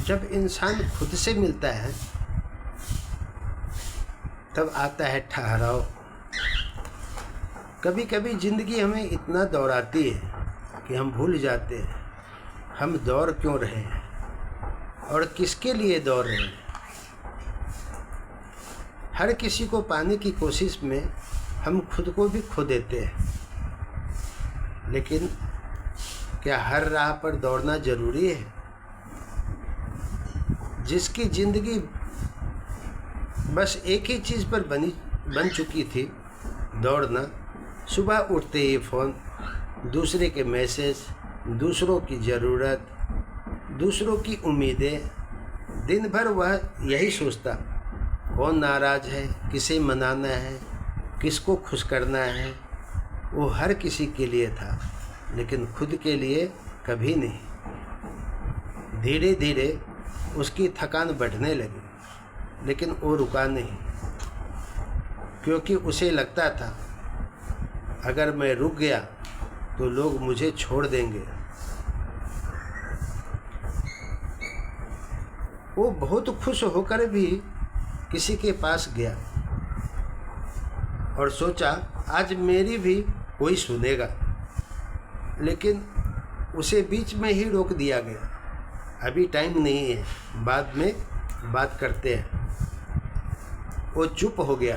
जब इंसान खुद से मिलता है तब आता है ठहराव। कभी कभी ज़िंदगी हमें इतना दौड़ाती है कि हम भूल जाते हैं हम दौड़ क्यों रहे हैं और किसके लिए दौड़ रहे हैं। हर किसी को पाने की कोशिश में हम खुद को भी खो देते हैं। लेकिन क्या हर राह पर दौड़ना ज़रूरी है? जिसकी ज़िंदगी बस एक ही चीज़ पर बन चुकी थी, दौड़ना। सुबह उठते ही फ़ोन, दूसरे के मैसेज, दूसरों की ज़रूरत, दूसरों की उम्मीदें। दिन भर वह यही सोचता, कौन नाराज़ है, किसे मनाना है, किसको खुश करना है। वो हर किसी के लिए था, लेकिन खुद के लिए कभी नहीं। धीरे धीरे उसकी थकान बढ़ने लगी, लेकिन वो रुका नहीं, क्योंकि उसे लगता था अगर मैं रुक गया तो लोग मुझे छोड़ देंगे। वो बहुत खुश होकर भी किसी के पास गया और सोचा आज मेरी भी कोई सुनेगा, लेकिन उसे बीच में ही रोक दिया गया। अभी टाइम नहीं है, बाद में बात करते हैं। वो चुप हो गया।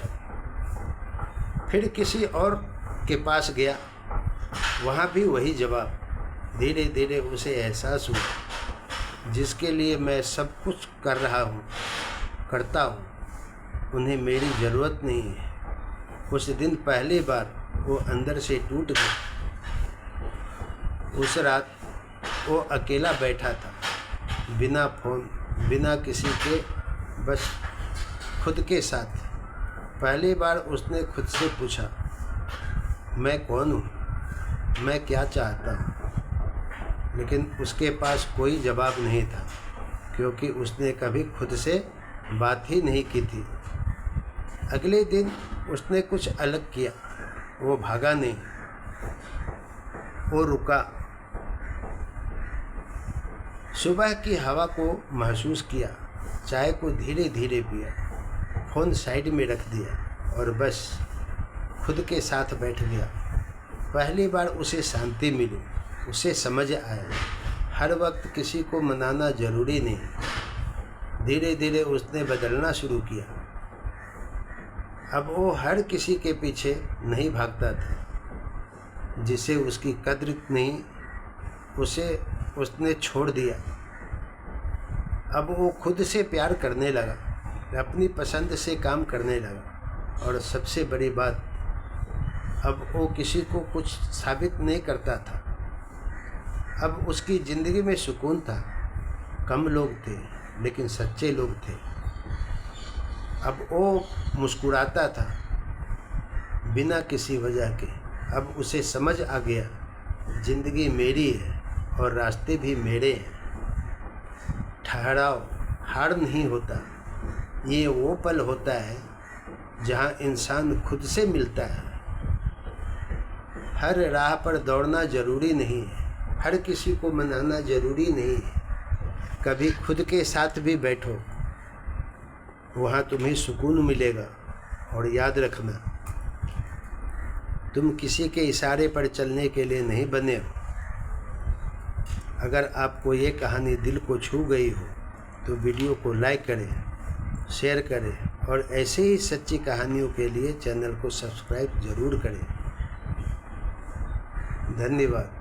फिर किसी और के पास गया, वहाँ भी वही जवाब। धीरे धीरे उसे एहसास हुआ जिसके लिए मैं सब कुछ करता हूँ, उन्हें मेरी ज़रूरत नहीं है। उस दिन पहली बार वो अंदर से टूट गया। उस रात वो अकेला बैठा था, बिना फ़ोन, बिना किसी के, बस खुद के साथ। पहली बार उसने खुद से पूछा, मैं कौन हूँ, मैं क्या चाहता हूँ। लेकिन उसके पास कोई जवाब नहीं था, क्योंकि उसने कभी खुद से बात ही नहीं की थी। अगले दिन उसने कुछ अलग किया। वो भागा नहीं, वो रुका। सुबह की हवा को महसूस किया, चाय को धीरे धीरे पिया, फ़ोन साइड में रख दिया और बस खुद के साथ बैठ गया। पहली बार उसे शांति मिली। उसे समझ आया हर वक्त किसी को मनाना ज़रूरी नहीं। धीरे धीरे उसने बदलना शुरू किया। अब वो हर किसी के पीछे नहीं भागता था। जिसे उसकी कद्र नहीं, उसे उसने छोड़ दिया। अब वो खुद से प्यार करने लगा, अपनी पसंद से काम करने लगा। और सबसे बड़ी बात, अब वो किसी को कुछ साबित नहीं करता था। अब उसकी ज़िंदगी में सुकून था। कम लोग थे, लेकिन सच्चे लोग थे। अब वो मुस्कुराता था बिना किसी वजह के। अब उसे समझ आ गया, ज़िंदगी मेरी है और रास्ते भी मेरे हैं। ठहराव हार नहीं होता, ये वो पल होता है जहाँ इंसान खुद से मिलता है। हर राह पर दौड़ना ज़रूरी नहीं है, हर किसी को मनाना ज़रूरी नहीं है। कभी खुद के साथ भी बैठो, वहाँ तुम्हें सुकून मिलेगा। और याद रखना, तुम किसी के इशारे पर चलने के लिए नहीं बने हो। अगर आपको ये कहानी दिल को छू गई हो तो वीडियो को लाइक करें, शेयर करें और ऐसे ही सच्ची कहानियों के लिए चैनल को सब्सक्राइब ज़रूर करें। धन्यवाद।